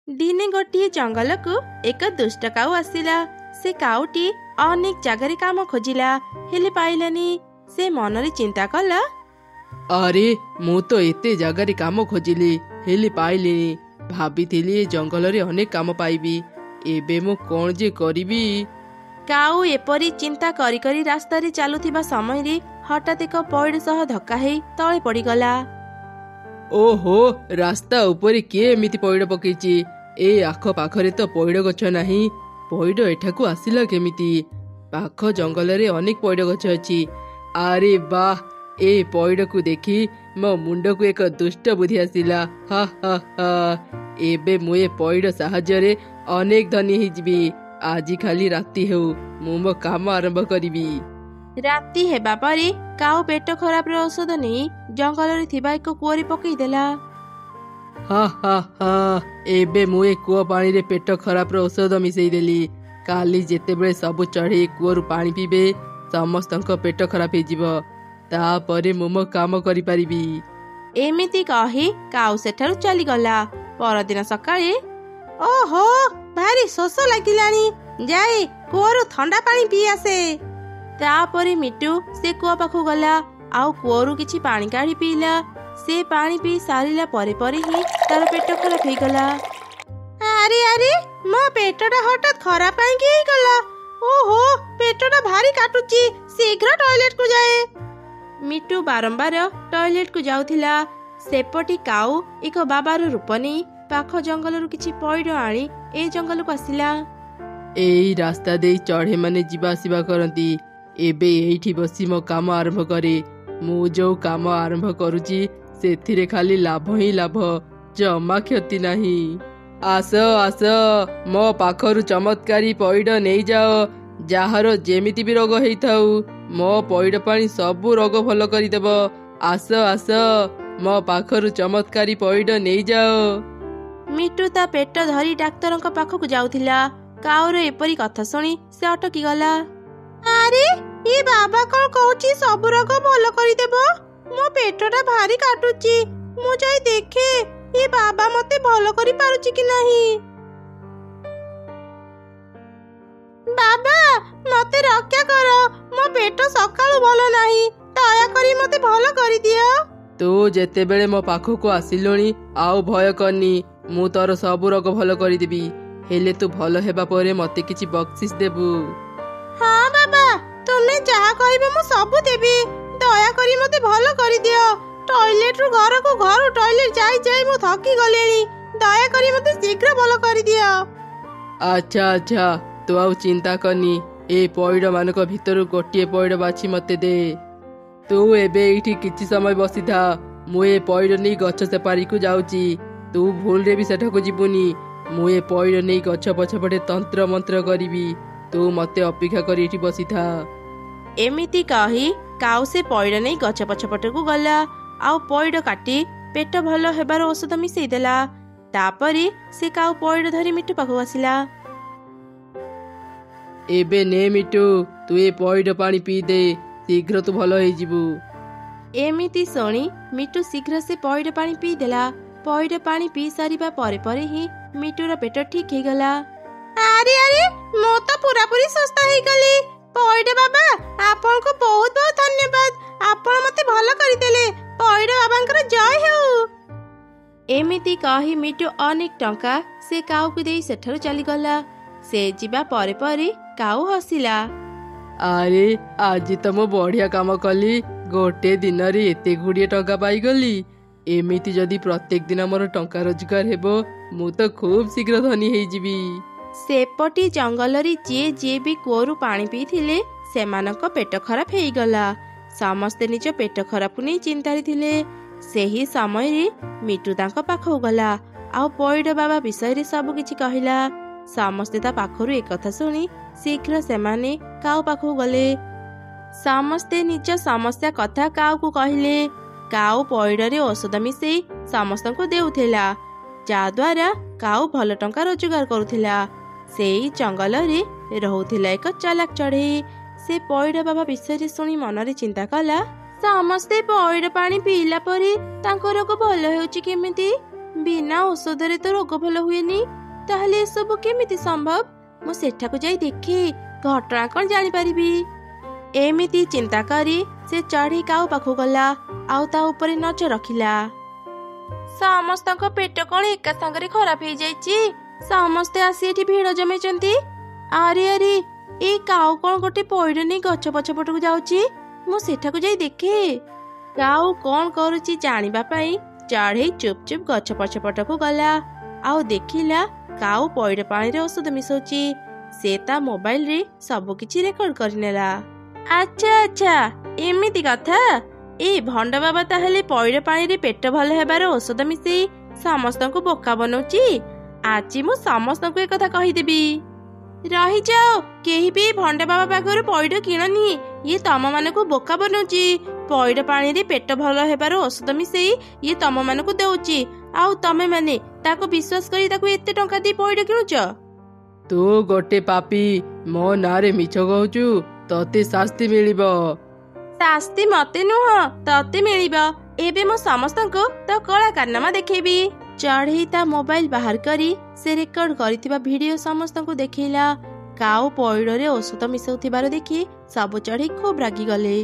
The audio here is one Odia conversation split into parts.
दिने गोटे जंगल को एक दुष्ट काऊ आसिला। से काऊटी अनेक जगह काम खोजिला हेले पाइलानी। से मनरे चिंता कला, अरे मु तो एते जगह काम खोजिली हेले पाइलिनी। भाभी जंगल रे अनेक काम पाइबी, एबे मु कौन जे करिबी। काऊ एपरी चिंता करी करी रास्ता रे चलुथिबा समय रे हठात एक पइड सह धक्का हेई तळे पड़ीगला। ओहो, रास्ता ऊपर किए एमिति पइड पकेची? ए आख पाखरे तो पइड गछ नाही, पइड एठाकू आसिला केमिति? पाख जंगल रे अनेक पइड गछ अछि। अरे वाह, ए पइड को देखी मो मुंड को एक दुष्ट बुद्धि आसिला। हा हा हा, एबे मु ए पइड साहाय्य रे अनेक धनी ही जिबी। आज खाली राति हेउ मु मो काम आरंभ करिबी। राति हेबा परे काऊ पेट खराब रे औषध नहीं जंगल रे थिबा एक कुआरी पकई देला। हा हा हा, एबे मु ए कूଅ पानी रे पेट खराब रे औषध मिसई देली। काली जेतेबेले सब चढ़ी कूअरु पानी पीबे समस्तक पेट खराब हे जिवो, तापरे मु मो काम करि परिबी। एमिति कही काऊ सेठारु चली गला। परदिन सकाळे, ओहो भारी शोष लागिलानी, जाए कूअरु ठंडा पानी पी आसे। तापरे मिटू से कूआ पाखु गला आउ कूअरु किछि पानी काढी पीला। से पानी पी सारिला परे परे ही तार पेट खराब हो गला। अरे अरे, मो पेटटा हठात खराब काहेकि हो गला? ओहो, पेटटा भारी काटुची, शीघ्र टॉयलेट को जाए। मिटू बारंबार टॉयलेट को जाउथिला। सेपटी काऊ एक बाबार रूप नहीं पाख जंगल रु किछि पइड आनी ए जंगल को आसिला। एई रास्ता दे चढ़े माने जीवा आसिबा करंती, एबे एठी बसी मो काम आरंभ करे। मु जो काम आरंभ करूची सेथिरे खाली लाभ ही लाभ, जमा क्षति नाही। आस आस, मो पाखरु चमत्कारी पइड नहीं जाओ। जाହାର जेमिति भी रोग हेई थाउ, मो पइड पानी सबु रोग भल करि देबो। आस आस, मो पाखरु चमत्कारी पइड नहीं जाओ। मिटू ता पेट धरी डाक्तर पाखक जाउथिला। काऊर एपरी कथा सुनी से अटकी गला। अरे ये बाबा कौन कहूची सब रोग भल करि देबो? मो पेटटा भारी काटुची, मु जाई देखे ये बाबा मते भल करि पारुची कि नहीं। बाबा मते रक्षा करो, मो पेट सकाळु भल नाही, दया करी मते भल करि दियो। तू जेतेबेले मो पाखको आसिलोनी आउ भय करनी, मु तोर सबु रोग भल करि देबी। हेले तू भल हेबा परे मते किछि बख्शिश देबू। हाँ बाबा, तुमे जहा कहबे मु सबु देबी, दया करी मते भल करि दियो। टॉयलेट रु घर को घर टॉयलेट जाई जाई मु थकी गलेनी, दया करी मते शीघ्र भल करि दियो। अच्छा अच्छा, तू आउ चिंता करनी, ए पइड मानक भितरु गोटिए पइड बाछि मते दे। तू एबे एठी किछि समय बसी था, मु ए पइड नै गछ सेपारी को जाउची। तू भूल रे भी सेठा को जिबुनी। मु ए पइड नै गछ पछपटे तंत्र मंत्र करिबी, तू मते अपेक्षा करी एठी बसी था। एमिति कही काऊ से पइड नै गछ पछपटे को गला आउ पइड काटी पेट भल हेबार औषध मिसई देला। तापरे से काऊ पइड धरी मिटू पाखु आसिला। एबे ने मिटू, तू ए पइड पानी पी दे, शीघ्र तू भल होई जिबू। एमिति सुनी मिटू शीघ्र से पइड पानी पी देला। पइड पानी पी सारिबा परे परे ही मिटूर पेट ठीक हो गला। अरे अरे, मो तो पूरा पूरी सुस्थ हो गली। पइड बाबा आपन को बहुत बहुत धन्यवाद, आपन मते भल करि देले। पइड बाबांकर जय हो। एमिति कही मिटू अनेक टंका से काऊ को देई सेठारु चली गला। से जिबा परे परे काऊ हसिला। अरे आज तो मो बढ़िया काम कली, गोटे दिन रे एते गुड़िए टंका पाई गली। एमिति जदि प्रत्येक दिन मोर टंका रोजगार हेबो, मु तो खूब शीघ्र धनी हेई जिबी। सेपटी जंगल रे जे भी कूअरु पानी पीथिले सेमानक पेट खराब हेई गला। समस्ते निज पेट खराब नै चिंतारी थिले। सेही समय रे मिटू तांको पाखौ गला आउ पइड बाबा विषय रे सब किछि कहिला। समस्ते ता पाखरु एक कथा सुनी शीघ्र सेमाने काऊ पाखौ गले। समस्ते निज समस्या कथा काऊ को कहिले। काऊ पइड रे औषध मिसई समस्त को देउथिला, जा द्वारा काऊ भल टंका रोजगार करुथिला। सेई जंगल रे रहुथिला एक चालाक चढ़ई। से पइड बाबा विषय शुणी मनरे चिंता कला, समस्ते पइड पानी पीला परे तांको रोग भल हेउची केमिति? ବିନା ଔଷଧରେ ତ ରୋଗ ଭଲ ହୁଏନି, ତାହେଲେ ଏସବୁ କେମିତି ସମ୍ଭବ? ମୁଁ ସେଠାକୁ ଯାଇ ଦେଖି ଘଟଣା କ'ଣ ଜାଣିପାରିବି। ଏମିତି ଚିନ୍ତା କରି ସେ ଚଢ଼େଇ କାଉ ପାଖକୁ ଗଲା ଆଉ ତା ଉପରେ ନଜର ରଖିଲା। ସମସ୍ତଙ୍କ ପେଟ କ'ଣ ଏକା ସାଙ୍ଗରେ ଖରାପ ହେଇଯାଇଛି? ସମସ୍ତେ ଆସି ଏଠି ଭିଡ଼ ଜମେଇଛନ୍ତି। ଆରେ ଆରେ, ଏଇ କାଉ କ'ଣ ଗୋଟେ ପଇଡ଼ ନେଇ ଗଛ ପଛପଟକୁ ଯାଉଛି। ମୁଁ ସେଠାକୁ ଯାଇ ଦେଖେ କାଉ କ'ଣ କରୁଛି ଜାଣିବା ପାଇଁ ଚଢ଼େଇ ଚୁପଚୁପ ଗଛ ପଛପଟକୁ ଗଲା ଆଉ ଦେଖିଲା କାଉ ପଇଡ଼ ପାଣିରେ ଔଷଧ ମିଶାଉଛି। ସେ ତା ମୋବାଇଲରେ ସବୁ କିଛି ରେକର୍ଡ କରିନେଲା। ଆଚ୍ଛା ଆଚ୍ଛା, ଏମିତି କଥା। ଏଇ ଭଣ୍ଡ ବାବା ତାହେଲେ ପଇଡ଼ ପାଣିରେ ପେଟ ଭଲ ହେବାର ଔଷଧ ମିଶେଇ ସମସ୍ତଙ୍କୁ ବୋକା ବନଉଛି। ଆଜି ମୁଁ ସମସ୍ତଙ୍କୁ ଏକଥା କହିଦେବି। ରହିଯାଅ, କେହି ବି ଭଣ୍ଡ ବାବା ପାଖରୁ ପଇଡ଼ କିଣନି। ଇଏ ତମମାନଙ୍କୁ ବୋକା ବନଉଛି। ପଇଡ଼ ପାଣିରେ ପେଟ ଭଲ ହେବାର ଔଷଧ ମିଶେଇ ଇଏ ତମମାନଙ୍କୁ ଦେଉଛି, ଆଉ ତମେ ମାନେ ତାକୁ ବିଶ୍ୱାସ କରି ତାକୁ ଏତେ ଟଙ୍କା ଦେଇ ପଇଡ଼ କିଣୁଛ। ତୁ ଗୋଟେ ପାପୀ, ମୋ ନାଁରେ ମିଛ କହୁଛୁ, ତତେ ଶାସ୍ତି ମିଳିବ। ଶାସ୍ତି ମତେ ନୁହଁ, ତତେ ମିଳିବ। ଏବେ ମୁଁ ସମସ୍ତଙ୍କୁ ତ କଳା କାରନାମା ଦେଖେଇବି। ଚଢ଼େଇ ତା ମୋବାଇଲ ବାହାର କରି ସେ ରେକର୍ଡ କରିଥିବା ଭିଡିଓ ସମସ୍ତଙ୍କୁ ଦେଖେଇଲା। କାଉ ପଇଡ଼ରେ ଔଷଧ ମିଶାଉଥିବାର ଦେଖି ସବୁ ଚଢ଼େଇ ଖୁବ୍ ରାଗିଗଲେ।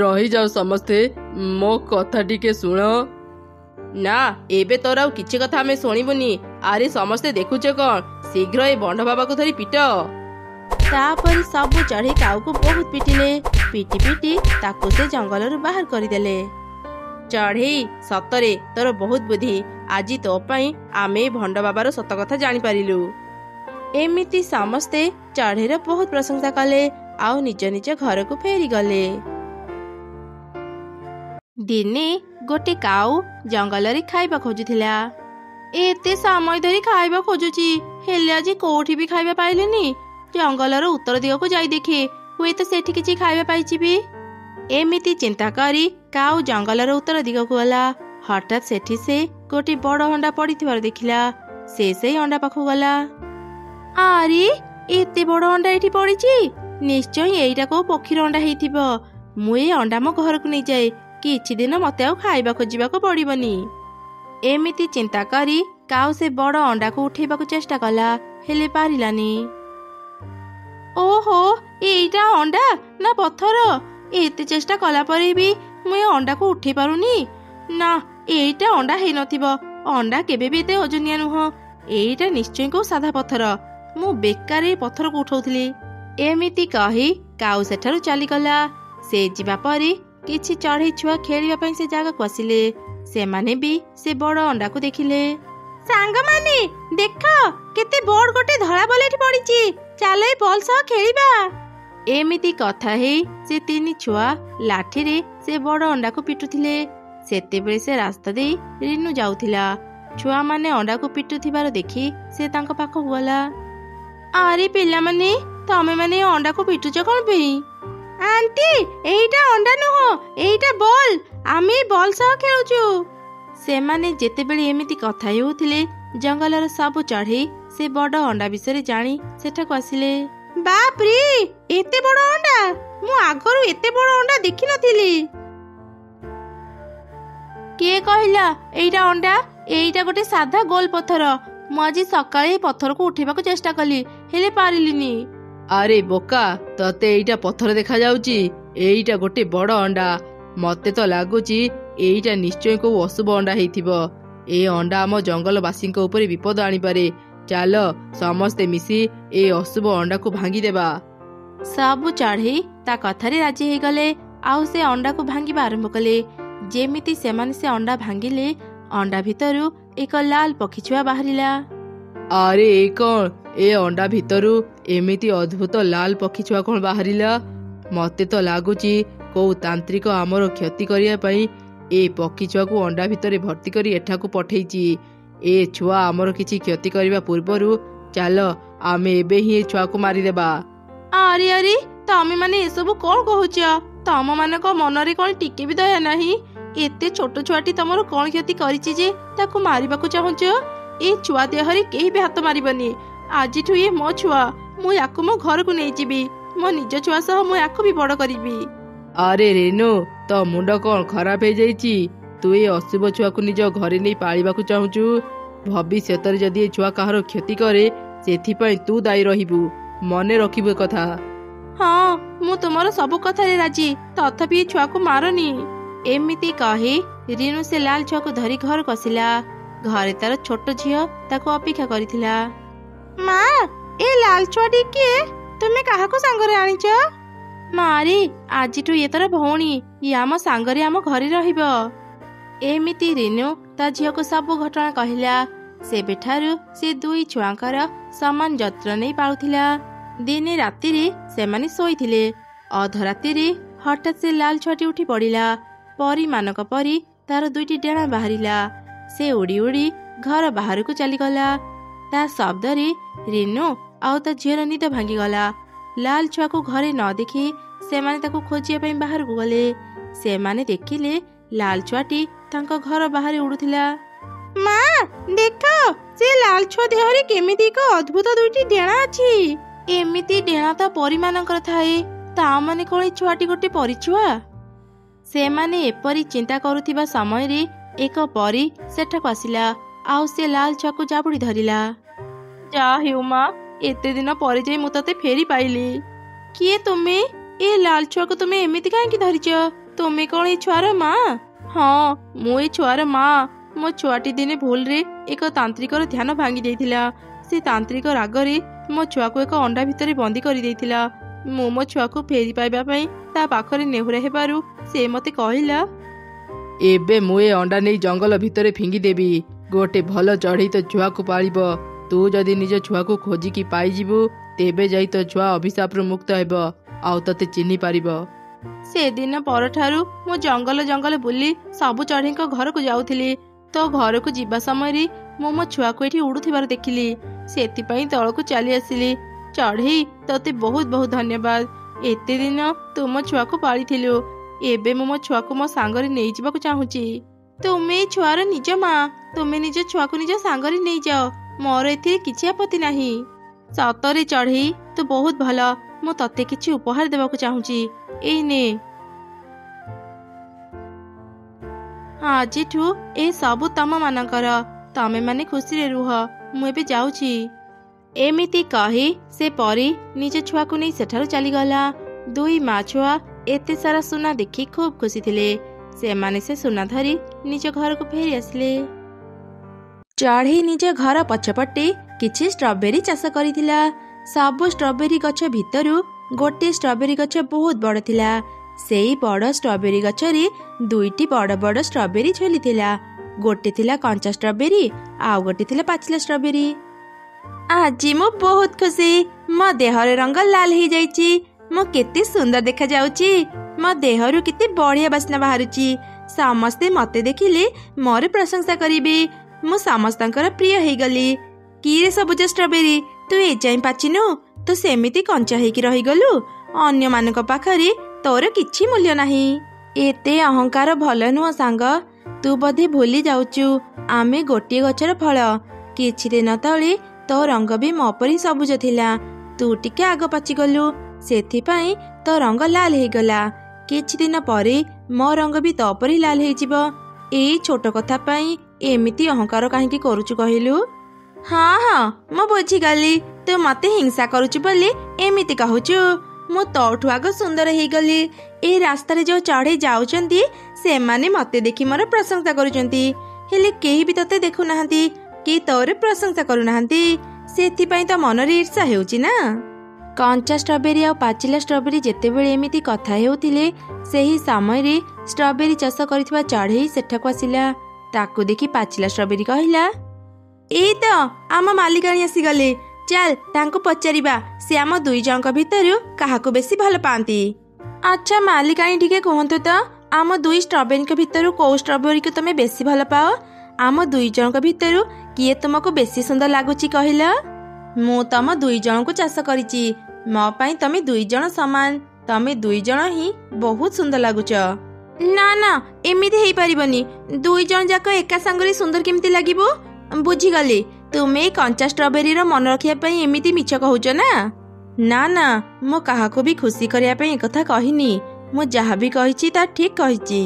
ରହିଯାଉ ସମସ୍ତେ, ମୋ କଥା ଟିକେ ଶୁଣ। ନା, ଏବେ ତୋର ଆଉ କିଛି କଥା ଆମେ ଶୁଣିବୁନି। ଆରେ ସମସ୍ତେ ଦେଖୁଛ କ'ଣ? ଶୀଘ୍ର ଏ ଭଣ୍ଡ ବାବାକୁ ଧରି ପିଟ। ତାପରେ ସବୁ ଚଢ଼େଇ କାଉକୁ ବହୁତ ପିଟିଲେ। ପିଟି ପିଟି ତାକୁ ସେ ଜଙ୍ଗଲରୁ ବାହାର କରିଦେଲେ। ଚଢ଼େଇ, ସତରେ ତୋର ବହୁତ ବୁଦ୍ଧି। ଆଜି ତୋ ପାଇଁ ଆମେ ଭଣ୍ଡ ବାବାର ସତ କଥା ଜାଣିପାରିଲୁ। ଏମିତି ସମସ୍ତେ ଚଢ଼େଇର ବହୁତ ପ୍ରଶଂସା କଲେ ଆଉ ନିଜ ନିଜ ଘରକୁ ଫେରିଗଲେ। ଦିନେ ଗୋଟେ କାଉ ଜଙ୍ଗଲରେ ଖାଇବା ଖୋଜୁଥିଲା। ଏତେ ସମୟ ଧରି ଖାଇବା ଖୋଜୁଛି, ହେଲେ ଆଜି କୋଉଠି ବି ଖାଇବା ପାଇଲେନି। ଜଙ୍ଗଲର ଉତ୍ତର ଦିଗକୁ ଯାଇ ଦେଖେ, ହୁଏତ ସେଠି କିଛି ଖାଇବା ପାଇଯିବି। ଏମିତି ଚିନ୍ତା କରି କାଉ ଜଙ୍ଗଲର ଉତ୍ତର ଦିଗକୁ ଗଲା। ହଠାତ୍ ସେଠି ସେ ଗୋଟେ ବଡ଼ ଅଣ୍ଡା ପଡ଼ିଥିବାର ଦେଖିଲା। ସେ ସେଇ ଅଣ୍ଡା ପାଖକୁ ଗଲା। ଆରେ, ଏତେ ବଡ଼ ଅଣ୍ଡା ଏଠି ପଡ଼ିଛି। ନିଶ୍ଚୟ ଏଇଟା କୋଉ ପକ୍ଷୀର ଅଣ୍ଡା ହେଇଥିବ। ମୁଁ ଏ ଅଣ୍ଡା ମୋ ଘରକୁ ନେଇଯାଏ। କିଛି ଦିନ ମତେ ଆଉ ଖାଇବା ଖୋଜିବାକୁ ପଡ଼ିବନି। ଏମିତି ଚିନ୍ତା କରି କାଉ ସେ ବଡ଼ ଅଣ୍ଡାକୁ ଉଠେଇବାକୁ ଚେଷ୍ଟା କଲା, ହେଲେ ପାରିଲାନି। ଓହୋ, ଏଇଟା ଅଣ୍ଡା ନା ପଥର? ଏତେ ଚେଷ୍ଟା କଲା ପରେ ବି ମୁଁ ଏ ଅଣ୍ଡାକୁ ଉଠେଇ ପାରୁନି। ନା, ଏଇଟା ଅଣ୍ଡା ହେଇନଥିବ। ଅଣ୍ଡା କେବେ ବି ଏତେ ଓଜନିଆ ନୁହଁ। ଏଇଟା ନିଶ୍ଚୟ କୋଉ ସାଧା ପଥର। ମୁଁ ବେକାର ଏ ପଥରକୁ ଉଠଉଥିଲି। ଏମିତି କହି କାଉ ସେଠାରୁ ଚାଲିଗଲା। ସେ ଯିବା ପରେ କିଛି ଚଢ଼େଇ ଛୁଆ ଖେଳିବା ପାଇଁ ସେ ଜାଗାକୁ ଆସିଲେ। ସେମାନେ ବି ସେ ବଡ଼ ଅଣ୍ଡାକୁ ଦେଖିଲେ। ସାଙ୍ଗମାନେ ଦେଖ, କେତେ ବଡ଼ ଗୋଟେ ଧଳା ବଲ୍ ଏଠି ପଡ଼ିଛି। ଚାଲ ଏ ବଲ୍ ସହ ଖେଳିବା। ଏମିତି କଥା ହେଇ ସେ ତିନି ଛୁଆ ଲାଠିରେ ସେ ବଡ଼ ଅଣ୍ଡାକୁ ପିଟୁଥିଲେ। ସେତେବେଳେ ସେ ରାସ୍ତା ଦେଇ ରିନୁ ଯାଉଥିଲା। ଛୁଆମାନେ ଅଣ୍ଡାକୁ ପିଟୁଥିବାର ଦେଖି ସେ ତାଙ୍କ ପାଖକୁ ଗଲା। ଆରେ ପିଲାମାନେ, ତମେ ମାନେ ଅଣ୍ଡାକୁ ପିଟୁଛ କ'ଣ ପାଇଁ? ଆଣ୍ଟି, ଏଇଟା ଅଣ୍ଡା ନୁହଁ, ଏଇଟା ବଲ୍। ଆମେ ବଲ୍ ସହ ଖେଳୁଛୁ। ସେମାନେ ଯେତେବେଳେ ଏମିତି କଥା ହେଉଥିଲେ, ଜଙ୍ଗଲର ସବୁ ଚଢ଼େଇ ସେ ବଡ଼ ଅଣ୍ଡା ବିଷୟରେ ଜାଣି ସେଠାକୁ ଆସିଲେ। ବାପ୍ରେ, ଏତେ ବଡ଼ ଅଣ୍ଡା! ମୁଁ ଆଗରୁ ଏତେ ବଡ଼ ଅଣ୍ଡା ଦେଖିନଥିଲି। କିଏ କହିଲା ଏଇଟା ଅଣ୍ଡା? ଏଇଟା ଗୋଟେ ସାଧା ଗୋଲ ପଥର। ମୁଁ ଆଜି ସକାଳେ ଏ ପଥରକୁ ଉଠେଇବାକୁ ଚେଷ୍ଟା କଲି, ହେଲେ ପାରିଲିନି। ଆରେ ବୋକା, ତତେ ଏଇଟା ପଥର ଦେଖାଯାଉଛି? ଏଇଟା ଗୋଟେ ବଡ଼ ଅଣ୍ଡା। ମତେ ତ ଲାଗୁଛି ଏଇଟା ନିଶ୍ଚୟ କୋଉ ଅଶୁଭ ଅଣ୍ଡା ହେଇଥିବ। ଏ ଅଣ୍ଡା ଆମ ଜଙ୍ଗଲବାସୀଙ୍କ ଉପରେ ବିପଦ ଆଣିପାରେ। ଚାଲ ସମସ୍ତେ ମିଶି ଏ ଅଶୁଭ ଅଣ୍ଡାକୁ ଭାଙ୍ଗିଦେବା। ସବୁ ଚଢ଼େଇ ତା କଥାରେ ରାଜି ହେଇଗଲେ ଆଉ ସେ ଅଣ୍ଡାକୁ ଭାଙ୍ଗିବା ଆରମ୍ଭ କଲେ। ଯେମିତି ସେମାନେ ସେ ଅଣ୍ଡା ଭାଙ୍ଗିଲେ, ଅଣ୍ଡା ଭିତରୁ ଏକ ଲାଲ ପକ୍ଷୀ ଛୁଆ ବାହାରିଲା। ଆରେ ଏ କ'ଣ? ଏ ଅଣ୍ଡା ଭିତରୁ ଏମିତି ଅଦ୍ଭୁତ ଲାଲ ପକ୍ଷୀ ଛୁଆ କ'ଣ ବାହାରିଲା? ମତେ ତ ଲାଗୁଛି କୋଉ ତାନ୍ତ୍ରିକ ଆମର କ୍ଷତି କରିବା ପାଇଁ ଏ ପକ୍ଷୀ ଛୁଆକୁ ଅଣ୍ଡା ଭିତରେ ଭର୍ତ୍ତି କରି ଏଠାକୁ ପଠେଇଛି। ଏ ଛୁଆ ଆମର କିଛି କ୍ଷତି କରିବା ପୂର୍ବରୁ ଚାଲ ଆମେ ଏବେ ହିଁ ଏ ଛୁଆକୁ ମାରିଦେବା। ଆରେ ଆରେ, ତମେ ମାନେ ଏସବୁ କ'ଣ କହୁଛ? ତମ ମାନଙ୍କ ମନରେ କ'ଣ ଟିକେ ବି ଦୟା ନାହିଁ? ଏତେ ଛୋଟ ଛୁଆଟି ତମର କ'ଣ କ୍ଷତି କରିଛି ଯେ ତାକୁ ମାରିବାକୁ ଚାହୁଁଛ? ଏ ଛୁଆ ଦେହରେ କେହି ବି ହାତ ମାରିବନି। ଆଜିଠୁ ଇଏ ମୋ ଛୁଆ। ମୁଁ ୟାକୁ ମୋ ଘରକୁ ନେଇଯିବି। ମୋ ନିଜ ଛୁଆ ସହ ମୁଁ ୟାକୁ ବି ବଡ଼ କରିବି। ଆରେ ରେନୁ, ତୋ ମୁଣ୍ଡ କ'ଣ ଖରାପ ହେଇଯାଇଛି? ତୁ ଏ ଅଶୁଭ ଛୁଆକୁ ନିଜ ଘରେ ନେଇ ପାଳିବାକୁ ଚାହୁଁଛୁ। ଭବିଷ୍ୟତରେ ଯଦି ଏ ଛୁଆ କାହାର କ୍ଷତି କରେ ସେଥିପାଇଁ ତୁ ଦାୟୀ ରହିବୁ, ମନେ ରଖିବୁ କଥା। ହଁ, ମୁଁ ତୁମର ସବୁ କଥାରେ ରାଜି, ତଥାପି ଏ ଛୁଆକୁ ମାରନି। ଏମିତି କହି ରିନୁ ସେ ଲାଲ ଛୁଆକୁ ଧରି ଘରକୁ ଆସିଲା। ଘରେ ତାର ଛୋଟ ଝିଅ ତାକୁ ଅପେକ୍ଷା କରିଥିଲା। ମା, ଏ ଲାଲ ଛୁଆଟି କିଏ? ତୁମେ କାହାକୁ ସାଙ୍ଗରେ ଆଣିଛ? ମାରି, ଆଜିଠୁ ଇଏ ତୋର ଭଉଣୀ, ଇଏ ଆମ ସାଙ୍ଗରେ ଆମ ଘରେ ରହିବ। ଏମିତି ରିନୁ ତା ଝିଅକୁ ସବୁ ଘଟଣା କହିଲା। ସେବେଠାରୁ ସେ ଦୁଇ ଛୁଆଙ୍କର ସମାନ ଯତ୍ନ ନେଇ ପାଳୁଥିଲା। ଦିନେ ରାତିରେ ସେମାନେ ଶୋଇଥିଲେ। ଅଧରାତିରେ ହଠାତ୍ ସେ ଲାଲ ଛୁଆଟି ଉଠି ପଡ଼ିଲା। ପରୀମାନଙ୍କ ପରି ତାର ଦୁଇଟି ଡେଣା ବାହାରିଲା। ସେ ଉଡ଼ି ଉଡ଼ି ଘର ବାହାରକୁ ଚାଲିଗଲା। ତା ଶବ୍ଦରେ ରିନୁ ଆଉ ତା ଝିଅର ନିଦ ଭାଙ୍ଗିଗଲା। ଲାଲ ଛୁଆକୁ ଘରେ ନ ଦେଖି ସେମାନେ ତାକୁ ଖୋଜିବା ପାଇଁ ବାହାରକୁ ଗଲେ। ସେମାନେ ଦେଖିଲେ ଲାଲ ଛୁଆଟି ତାଙ୍କ ଘର ବାହାରେ ଉଡୁଥିଲା। ମା, ଦେଖ, ସେ ଲାଲ ଛୁଆ ଦେହରେ କେମିତି ଏକ ଅଦ୍ଭୁତ ଦୁଇଟି ଡେଣା ଅଛି। ଏମିତି ଡେଣା ତ ପରୀମାନଙ୍କର ଥାଏ, ତା ମାନେ କଣ ଏ ଛୁଆଟି ଗୋଟେ ପରିଛୁଆ? ସେମାନେ ଏପରି ଚିନ୍ତା କରୁଥିବା ସମୟରେ ଏକ ପରୀ ସେଠାକୁ ଆସିଲା ଆଉ ସେ ଲାଲ ଛୁଆକୁ ଜାବୁଡ଼ି ଧରିଲା। ଯାହା ହେଉ ମା, ଏତେ ଦିନ ପରେ ଯାଇ ମୁଁ ତତେ ଫେରି ପାଇଲି। କିଏ ତୁମେ? ଏ ଲାଲ ଛୁଆକୁ ତୁମେ ଏମିତି କାହିଁକି ଧରିଛ? ତୁମେ କଣ ଏ ଛୁଆର ମା? ହଁ, ମୁଁ ଏ ଛୁଆର ମା। ମୋ ଛୁଆଟି ଦିନେ ଭୁଲରେ ଏକ ତାନ୍ତ୍ରିକର ଧ୍ୟାନ ଭାଙ୍ଗି ଦେଇଥିଲା। ସେ ତାନ୍ତ୍ରିକ ରାଗରେ ମୋ ଛୁଆକୁ ଏକ ଅଣ୍ଡା ଭିତରେ ବନ୍ଦୀ କରିଦେଇଥିଲା। ମୁଁ ମୋ ଛୁଆକୁ ଫେରି ପାଇବା ପାଇଁ ତା ପାଖରେ ନେହୁରା ହେବାରୁ ସେ ମତେ କହିଲା, ଏବେ ମୁଁ ଏ ଅଣ୍ଡା ନେଇ ଜଙ୍ଗଲ ଭିତରେ ଫିଙ୍ଗିଦେବି। ଗୋଟେ ଭଲ ଚଢ଼େଇ ତୋ ଛୁଆକୁ ପାଳିବ। ତୁ ଯଦି ନିଜ ଛୁଆକୁ ଖୋଜିକି ପାଇଯିବୁ ତେବେ ଯାଇ ତୋ ଛୁଆ ଅଭିଶାପରୁ ମୁକ୍ତ ହେବ ଆଉ ତତେ ଚିହ୍ନି ପାରିବ। ସେଦିନ ପରଠାରୁ ମୁଁ ଜଙ୍ଗଲ ଜଙ୍ଗଲ ବୁଲି ସବୁ ଚଢ଼େଇଙ୍କ ଘରକୁ ଯାଉଥିଲି। ତୋ ଘରକୁ ଯିବା ସମୟରେ ମୁଁ ମୋ ଛୁଆକୁ ଏଠି ଉଡୁଥିବାର ଦେଖିଲି, ସେଥିପାଇଁ ତଳକୁ ଚାଲି ଆସିଲି। ଚଢ଼େଇ, ତତେ ବହୁତ ବହୁତ ଧନ୍ୟବାଦ। ଏତେ ଦିନ ତୁ ମୋ ଛୁଆକୁ ପାଳିଥିଲୁ। ଏବେ ମୁଁ ମୋ ଛୁଆକୁ ମୋ ସାଙ୍ଗରେ ନେଇଯିବାକୁ ଚାହୁଁଛି। ତୁମେ ଏ ଛୁଆର ନିଜ ମା, ତୁମେ ନିଜ ଛୁଆକୁ ନିଜ ସାଙ୍ଗରେ ନେଇଯାଅ, ମୋର ଏଥିରେ କିଛି ଆପତ୍ତି ନାହିଁ। ସତରେ ଚଢ଼େଇ, ତୁ ବହୁତ ଭଲ। ମୁଁ ତତେ କିଛି ଉପହାର ଦେବାକୁ ଚାହୁଁଛି, ଏଇ ନେ। ଆଜିଠୁ ଏ ସବୁ ତମ ମାନଙ୍କର, ତମେ ମାନେ ଖୁସିରେ ରୁହ। ମୁଁ ଏବେ ଯାଉଛି। ଏମିତି କହି ସେ ପରୀ ନିଜ ଛୁଆକୁ ନେଇ ସେଠାରୁ ଚାଲିଗଲା। ଦୁଇ ମା ଛୁଆ ଏତେ ସାରା ସୁନା ଦେଖି ଖୁବ୍ ଖୁସି ଥିଲେ। ସେମାନେ ସେ ସୁନା ଧରି ନିଜ ଘରକୁ ଫେରି ଆସିଲେ। ଚଢ଼େଇ ନିଜ ଘର ପଛପଟେ କିଛି ଷ୍ଟ୍ରବେରୀ ଚାଷ କରିଥିଲା। ସବୁ ଷ୍ଟ୍ରବେରୀ ଗଛ ଭିତରୁ ଗୋଟିଏ ଷ୍ଟ୍ରବେରୀ ଗଛ ବହୁତ ବଡ଼ ଥିଲା। ସେଇ ବଡ଼ ଷ୍ଟ୍ରବେରୀ ଗଛରେ ଦୁଇଟି ବଡ଼ ବଡ଼ ଷ୍ଟ୍ରବେରୀ ଝୁଲିଥିଲା। ଗୋଟେ ଥିଲା କଞ୍ଚା ଷ୍ଟ୍ରବେରୀ ଆଉ ଗୋଟେ ଥିଲା ପାଚିଲା ଷ୍ଟ୍ରବେରୀ। ଆଜି ମୁଁ ବହୁତ ଖୁସି। ମୋ ଦେହର ରଙ୍ଗ ଲାଲ ହେଇଯାଇଛି। ମୁଁ କେତେ ସୁନ୍ଦର ଦେଖାଯାଉଛି। ମୋ ଦେହରୁ କେତେ ବଢିଆ ବାସ୍ନା ବାହାରୁଛି। ସମସ୍ତେ ମତେ ଦେଖିଲେ ମୋର ପ୍ରଶଂସା କରିବେ। ମୁଁ ସମସ୍ତଙ୍କର ପ୍ରିୟ ହେଇଗଲି। କିରେ ସବୁଜ ଷ୍ଟ୍ରବେରୀ, ତୁ ଏଯାଏଁ ପାଚିନୁ? ତୁ ସେମିତି କଞ୍ଚା ହେଇକି ରହିଗଲୁ। ଅନ୍ୟମାନଙ୍କ ପାଖରେ ତୋର କିଛି ମୂଲ୍ୟ ନାହିଁ। ଏତେ ଅହଙ୍କାର ଭଲ ନୁହଁ ସାଙ୍ଗ। ତୁ ବୋଧେ ଭୁଲି ଯାଉଛୁ ଆମେ ଗୋଟିଏ ଗଛର ଫଳ। କିଛି ଦିନ ତଳେ ତୋ ରଙ୍ଗ ବି ମୋ ପରି ସବୁଜ ଥିଲା। ତୁ ଟିକେ ଆଗ ପାଚିଗଲୁ, ସେଥିପାଇଁ ତୋ ରଙ୍ଗ ଲାଲ ହେଇଗଲା। କିଛି ଦିନ ପରେ ମୋ ରଙ୍ଗ ବି ତୋ ପରି ଲାଲ ହେଇଯିବ। ଏଇ ଛୋଟ କଥା ପାଇଁ ଏମିତି ଅହଙ୍କାର କାହିଁକି କରୁଛୁ କହିଲୁ? ହଁ ହଁ, ମୁଁ ବୁଝିଗଲି। ତୁ ମତେ ହିଂସା କରୁଛୁ ବୋଲି ଏମିତି କହୁଛୁ। ମୁଁ ତୋଠୁ ଆଗ ସୁନ୍ଦର ହେଇଗଲି। ଏଇ ରାସ୍ତାରେ ଯୋଉ ଚଢ଼େଇ ଯାଉଛନ୍ତି ସେମାନେ ମତେ ଦେଖି ମୋର ପ୍ରଶଂସା କରୁଛନ୍ତି, ହେଲେ କେହି ବି ତତେ ଦେଖୁନାହାନ୍ତି କି ତୋର ପ୍ରଶଂସା କରୁନାହାନ୍ତି। ସେଥିପାଇଁ ତ ମନରେ ଈର୍ଷା ହେଉଛି ନା। କଞ୍ଚା ଷ୍ଟ୍ରବେରୀ ଆଉ ପାଚିଲା ଷ୍ଟ୍ରବେରୀ ଯେତେବେଳେ ଏମିତି କଥା ହେଉଥିଲେ ସେହି ସମୟରେ ଷ୍ଟ୍ରବେରୀ ଚାଷ କରିଥିବା ଚଢ଼େଇ ସେଠାକୁ ଆସିଲା। ତାକୁ ଦେଖି ପାଚିଲା ଷ୍ଟ୍ରବେରୀ କହିଲା, ଏଇ ତ ଆମ ମାଲିକାଣୀ ଆସିଗଲେ। ଚାଲ ତାଙ୍କୁ ପଚାରିବା ସେ ଆମ ଦୁଇ ଜଣଙ୍କ ଭିତରୁ କାହାକୁ ବେଶୀ ଭଲ ପାଆନ୍ତି। ଆଚ୍ଛା ମାଲିକାଣୀ, ଟିକେ କୁହନ୍ତୁ ତ, ଆମ ଦୁଇ ଷ୍ଟ୍ରବେରୀଙ୍କ ଭିତରୁ କୋଉ ଷ୍ଟ୍ରବେରୀକୁ ତମେ ବେଶୀ ଭଲ ପାଅ? ଆମ ଦୁଇ ଜଣଙ୍କ ଭିତରୁ କିଏ ତୁମକୁ ବେଶୀ ସୁନ୍ଦର ଲାଗୁଛି କହିଲ? ମୁଁ ତମ ଦୁଇ ଜଣଙ୍କୁ ଚାଷ କରିଛି। ମୋ ପାଇଁ ତମେ ଦୁଇ ଜଣ ସମାନ। ତମେ ଦୁଇ ଜଣ ହିଁ ବହୁତ ସୁନ୍ଦର ଲାଗୁଛ। ନା ନା, ଏମିତି ହେଇପାରିବନି। ଦୁଇ ଜଣ ଯାକ ଏକା ସାଙ୍ଗରେ ସୁନ୍ଦର କେମିତି ଲାଗିବ? ବୁଝିଗଲି, ତୁମେ କଞ୍ଚା ଷ୍ଟ୍ରବେରୀର ମନେ ରଖିବା ପାଇଁ ଏମିତି ମିଛ କହୁଛ ନା। ନା ନା, ମୁଁ କାହାକୁ ବି ଖୁସି କରିବା ପାଇଁ ଏକଥା କହିନି। ମୁଁ ଯାହା ବି କହିଛି ତା ଠିକ୍ କହିଛି।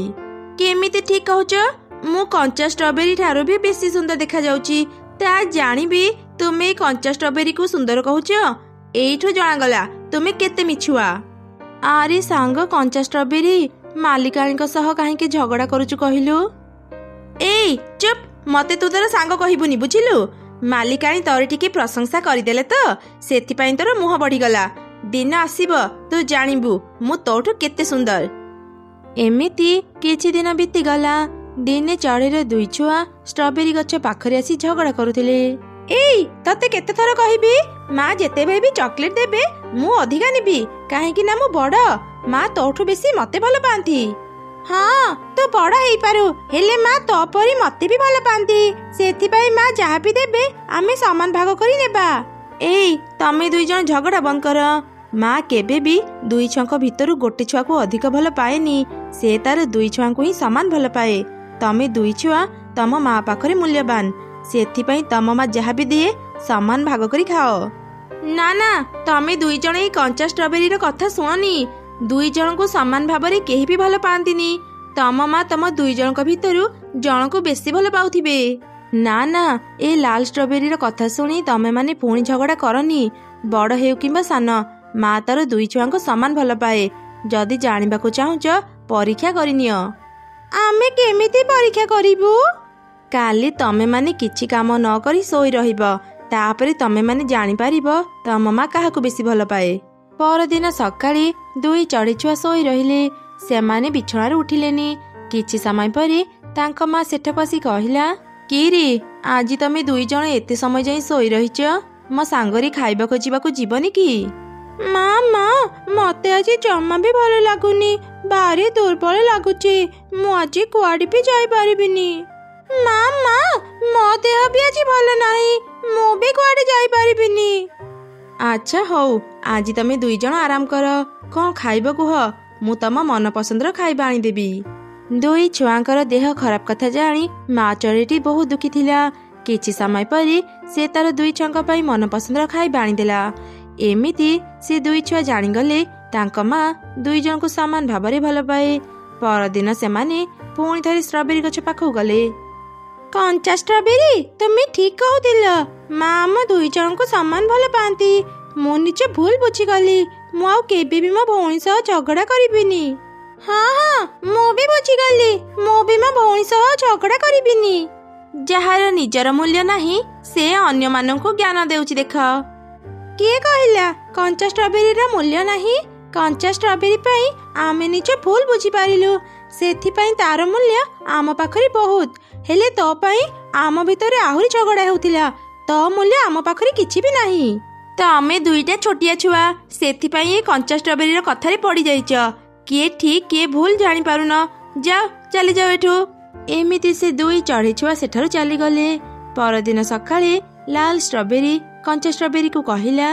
କେମିତି ଠିକ୍ କହୁଛ? ମୁଁ କଞ୍ଚା ଷ୍ଟ୍ରବେରୀ ଠାରୁ ବି ବେଶୀ ସୁନ୍ଦର ଦେଖାଯାଉଛି। ତା ଜାଣିବି ତୁମେ ଏଇ କଞ୍ଚା ଷ୍ଟ୍ରବେରୀକୁ ସୁନ୍ଦର କହୁଛ? ଏଇଠୁ ଜଣାଗଲା ତୁମେ କେତେ ମିଛୁଆ। ଆରେ ସାଙ୍ଗ କଞ୍ଚା ଷ୍ଟ୍ରବେରୀ, ମାଲିକାଣୀଙ୍କ ସହ କାହିଁକି ଝଗଡ଼ା କରୁଛୁ କହିଲୁ? ଏଇ ଚୁପ୍, ମତେ ତୁ ତୋର ସାଙ୍ଗ କହିବୁନି ବୁଝିଲୁ। ମାଲିକାଣୀ ତୋର ଟିକେ ପ୍ରଶଂସା କରିଦେଲେ ତ ସେଥିପାଇଁ ତୋର ମୁହଁ ବଢିଗଲା। ଦିନ ଆସିବ ତୁ ଜାଣିବୁ ମୁଁ ତୋଠୁ କେତେ ସୁନ୍ଦର। ଏମିତି କିଛି ଦିନ ବିତିଗଲା। ଦିନେ ଚଢ଼େଇର ଦୁଇ ଛୁଆ ଷ୍ଟ୍ରବେରୀ ଗଛ ପାଖରେ ଆସି ଝଗଡ଼ା କରୁଥିଲେ। ଏଇ ତତେ କେତେ ଥର କହିବି, ମା ଯେତେବେଳେ ବି ଚକୋଲେଟ ଦେବେ ମୁଁ ଅଧିକା ନେବି, କାହିଁକି ନା ମୁଁ ବଡ। ମା ତୋଠୁ ବେଶୀ ମତେ ଭଲ ପାଆନ୍ତି। ହଁ ତୁ ବଡ ହେଇପାରୁ, ହେଲେ ମା ତୋ ପରି ମତେ ବି ଭଲ ପାଆନ୍ତି। ସେଥିପାଇଁ ମା ଯାହା ବି ଦେବେ ଆମେ ସମାନ ଭାଗ କରି ନେବା। ଏଇ ତମେ ଦୁଇ ଜଣ ଝଗଡ଼ା ବନ୍ଦ କର। ମା କେବେ ବି ଦୁଇ ଛୁଆଙ୍କ ଭିତରୁ ଗୋଟେ ଛୁଆକୁ ଅଧିକ ଭଲ ପାଏନି। ସେ ତାର ଦୁଇ ଛୁଆଙ୍କୁ ହିଁ ସମାନ ଭଲ ପାଏ। ତମେ ଦୁଇ ଛୁଆ ତମ ମା ପାଖରେ ମୂଲ୍ୟବାନ। ସେଥିପାଇଁ ତମ ମା ଯାହା ବି ଦିଏ ସମାନ ଭାଗ କରି ଖାଅ। ନା ନା, ତମେ ଦୁଇ ଜଣ ଏଇ କଞ୍ଚା ଷ୍ଟ୍ରବେରୀର କଥା ଶୁଣନି। ଦୁଇ ଜଣଙ୍କୁ ସମାନ ଭାବରେ କେହି ବି ଭଲ ପାଆନ୍ତିନି। ତମ ମା ତମ ଦୁଇ ଜଣଙ୍କ ଭିତରୁ ଜଣକୁ ବେଶୀ ଭଲ ପାଉଥିବେ। ନା ନା, ଏ ଲାଲ ଷ୍ଟ୍ରବେରୀର କଥା ଶୁଣି ତମେ ମାନେ ପୁଣି ଝଗଡ଼ା କରନି। ବଡ ହେଉ କିମ୍ବା ସାନ, ମା ତାର ଦୁଇ ଛୁଆଙ୍କୁ ସମାନ ଭଲ ପାଏ। ଯଦି ଜାଣିବାକୁ ଚାହୁଁଛ ପରୀକ୍ଷା କରିନିଅ। ଆମେ କେମିତି ପରୀକ୍ଷା କରିବୁ? କାଲି ତମେ ମାନେ କିଛି କାମ ନ କରି ଶୋଇ ରହିବ, ତାପରେ ତମେ ମାନେ ଜାଣିପାରିବ ତମ ମା କାହାକୁ ବେଶୀ ଭଲ ପାଏ। ପରଦିନ ସକାଳେ ଦୁଇ ଚଢ଼େଇ ଛୁଆ ଶୋଇ ରହିଲେ। ସେମାନେ ବିଛଣାରୁ ଉଠିଲେନି। କିଛି ସମୟ ପରେ ତାଙ୍କ ମା ସେଠାକୁ ଆସି କହିଲା, କିରେ ଆଜି ତମେ ଦୁଇ ଜଣ ଏତେ ସମୟ ଯାଇ ଶୋଇ ରହିଛ? ମୋ ସାଙ୍ଗରେ ଖାଇବାକୁ ଯିବାକୁ ଯିବନି କି? ମା ମତେ ଆଜି ଜମା ବି ଭଲ ଲାଗୁନି, ଭାରି ଦୁର୍ବଳ ଲାଗୁଛି। ମୁଁ ଆଜି କୁଆଡେ ବି ଯାଇପାରିବିନି। ମା ମୋ ଦେହ ବି ଆଜି ଭଲ ନାହିଁ, ମୁଁ ବି କୁଆଡେ ଯାଇପାରିବିନି। ଆଚ୍ଛା ହଉ, ଆଜି ତମେ ଦୁଇ ଜଣ ଆରାମ କର। କଣ ଖାଇବ କୁହ, ମୁଁ ତମ ମନ ପସନ୍ଦର ଖାଇବା ଆଣିଦେବି। ଦୁଇ ଛୁଆଙ୍କର ଦେହ ଖରାପ କଥା ଜାଣି ମା ଚଢ଼େଇଟି ବହୁତ ଦୁଃଖୀ ଥିଲା। କିଛି ସମୟ ପରେ ସେ ତାର ଦୁଇ ଛୁଆଙ୍କ ପାଇଁ ମନ ପସନ୍ଦର ଖାଇବା ଆଣିଦେଲା। ଏମିତି ସେ ଦୁଇ ଛୁଆ ଜାଣିଗଲେ ତାଙ୍କ ମା ଦୁଇ ଜଣଙ୍କୁ ସମାନ ଭାବରେ ଭଲ ପାଏ। ପରଦିନ ସେମାନେ ପୁଣି ଥରେ ଷ୍ଟ୍ରବେରୀ ଗଛ ପାଖକୁ ଗଲେ। କଞ୍ଚା ଷ୍ଟ୍ରବେରୀ, ତୁମେ ଠିକ କହୁଥିଲ। ମା ଆମ ଦୁଇ ଜଣଙ୍କୁ ସମାନ ଭଲ ପାଆନ୍ତି। ମୁଁ ନିଜ ଭୁଲ ବୁଝିଗଲି। ମୁଁ ଆଉ କେବେ ବି ମୋ ଭଉଣୀ ସହ ଝଗଡ଼ା କରିବିନି। ହଁ ମୁଁ ବି ବୁଝିଗଲି। ମୁଁ ବି ମୋ ଭଉଣୀ ସହ ଝଗଡ଼ା କରିବିନି। ଯାହାର ନିଜର ମୂଲ୍ୟ ନାହିଁ ସେ ଅନ୍ୟମାନଙ୍କୁ ଜ୍ଞାନ ଦେଉଛି ଦେଖ। କିଏ କହିଲା କଞ୍ଚା ଷ୍ଟ୍ରବେରୀର ମୂଲ୍ୟ ନାହିଁ? କଞ୍ଚା ଷ୍ଟ୍ରବେରୀ ପାଇଁ ଆମେ ନିଜ ଭୁଲ ବୁଝିପାରିଲୁ, ସେଥିପାଇଁ ତାର ମୂଲ୍ୟ ଆମ ପାଖରେ ବହୁତ। ହେଲେ ତୋ ପାଇଁ ଆମ ଭିତରେ ଆହୁରି ଝଗଡ଼ା ହେଉଥିଲା। ତୋ ମୂଲ୍ୟ ଆମ ପାଖରେ କିଛି ବି ନାହିଁ। ତମେ ଦୁଇଟା ଛୋଟିଆ ଛୁଆ, ସେଥିପାଇଁ ଏ କଞ୍ଚା ଷ୍ଟ୍ରବେରୀର କଥାରେ ପଡ଼ିଯାଇଛ। କିଏ ଠିକ କିଏ ଭୁଲ ଜାଣିପାରୁନ। ଯାଅ ଚାଲିଯାଅ ଏଠୁ। ଏମିତି ସେ ଦୁଇ ଚଢ଼େଇ ଛୁଆ ସେଠାରୁ ଚାଲିଗଲେ। ପରଦିନ ସକାଳେ ଲାଲ ଷ୍ଟ୍ରବେରୀ କଞ୍ଚା ଷ୍ଟ୍ରବେରୀକୁ କହିଲା,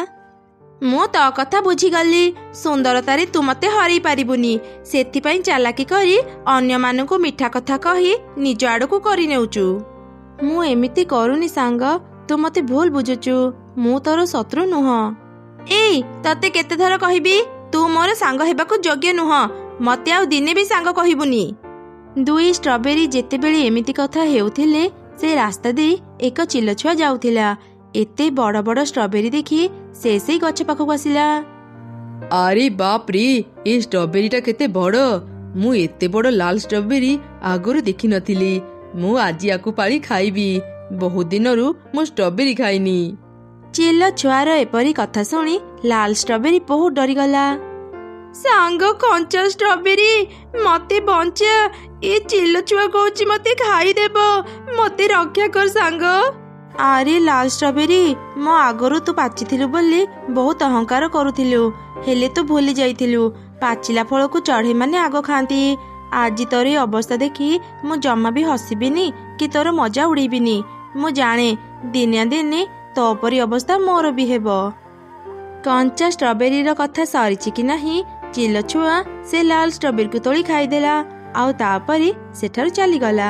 ମୁଁ ତୋ କଥା ବୁଝିଗଲି। ସୁନ୍ଦରତାରେ ତୁ ମତେ ହରେଇ ପାରିବୁନି। ସେଥିପାଇଁ ଚାଲାକି କରି ଅନ୍ୟମାନଙ୍କୁ ମିଠା କଥା କହି ନିଜ ଆଡ଼କୁ କରିନେଉଛୁ। ମୁଁ ଏମିତି କରୁନି ସାଙ୍ଗ, ତୁ ମତେ ଭୁଲ ବୁଝୁଛୁ। ମୁଁ ତୋର ଶତ୍ରୁ ନୁହଁ। ଏଇ ତତେ କେତେଥର କହିବି, ତୁ ମୋର ସାଙ୍ଗ ହେବାକୁ ଯୋଗ୍ୟ ନୁହଁ। ମତେ ଆଉ ଦିନେ ବି ସାଙ୍ଗ କହିବୁନି। ଦୁଇ ଷ୍ଟ୍ରବେରୀ ଯେତେବେଳେ ଏମିତି କଥା ହେଉଥିଲେ, ସେ ରାସ୍ତା ଦେଇ ଏକ ଚିଲ ଛୁଆ ଯାଉଥିଲା। ଏତେ ବଡ଼ ବଡ଼ ଷ୍ଟ୍ରବେରୀ ଦେଖି ସେ ସେଇ ଗଛ ପାଖକୁ ଆସିଲା। ଆରେ ବାପରେ, ଏ ଷ୍ଟ୍ରବେରୀଟା କେତେ ବଡ଼! ମୁଁ ଏତେ ବଡ଼ ଲାଲ ଷ୍ଟ୍ରବେରୀ ଆଗରୁ ଦେଖିନଥିଲି। ମୁଁ ଆଜି ଆକୁ ପାଳି ଖାଇବି। ବହୁତ ଦିନରୁ ମୁଁ ଷ୍ଟ୍ରବେରୀ ଖାଇନି। ଚିଲ ଛୁଆର ଏପରି କଥା ଶୁଣି ଲାଲ ଷ୍ଟ୍ରବେରୀ ବହୁତ ଡରିଗଲା। ସାଙ୍ଗ କଞ୍ଚା ଷ୍ଟ୍ରବେରୀ, ମତେ ବଞ୍ଚା। ଏ ଚିଲ ଛୁଆ କହୁଛି ମତେ ଖାଇଦେବ। ମତେ ରକ୍ଷା କର ସାଙ୍ଗ। ଆରେ ଲାଲ ଷ୍ଟ୍ରବେରୀ, ମୋ ଆଗରୁ ତୁ ପାଚିଥିଲୁ ବୋଲି ବହୁତ ଅହଙ୍କାର କରୁଥିଲୁ। ହେଲେ ତୁ ଭୁଲି ଯାଇଥିଲୁ ପାଚିଲା ଫଳକୁ ଚଢ଼େଇ ମାନେ ଆଗ ଖାଆନ୍ତି। ଆଜି ତୋର ଏ ଅବସ୍ଥା ଦେଖି ମୁଁ ଜମା ବି ହସିବିନି କି ତୋର ମଜା ଉଡ଼େଇବିନି। ମୁଁ ଜାଣେ ଦିନେ ଦିନେ ତୋ ପରି ଅବସ୍ଥା ମୋର ବି ହେବ। କଞ୍ଚା ଷ୍ଟ୍ରବେରୀର କଥା ସରିଛି କି ନାହିଁ, ଚିଲ ଛୁଆ ସେ ଲାଲ ଷ୍ଟ୍ରବେରୀକୁ ତୋଳି ଖାଇଦେଲା ଆଉ ତାପରେ ସେଠାରୁ ଚାଲିଗଲା।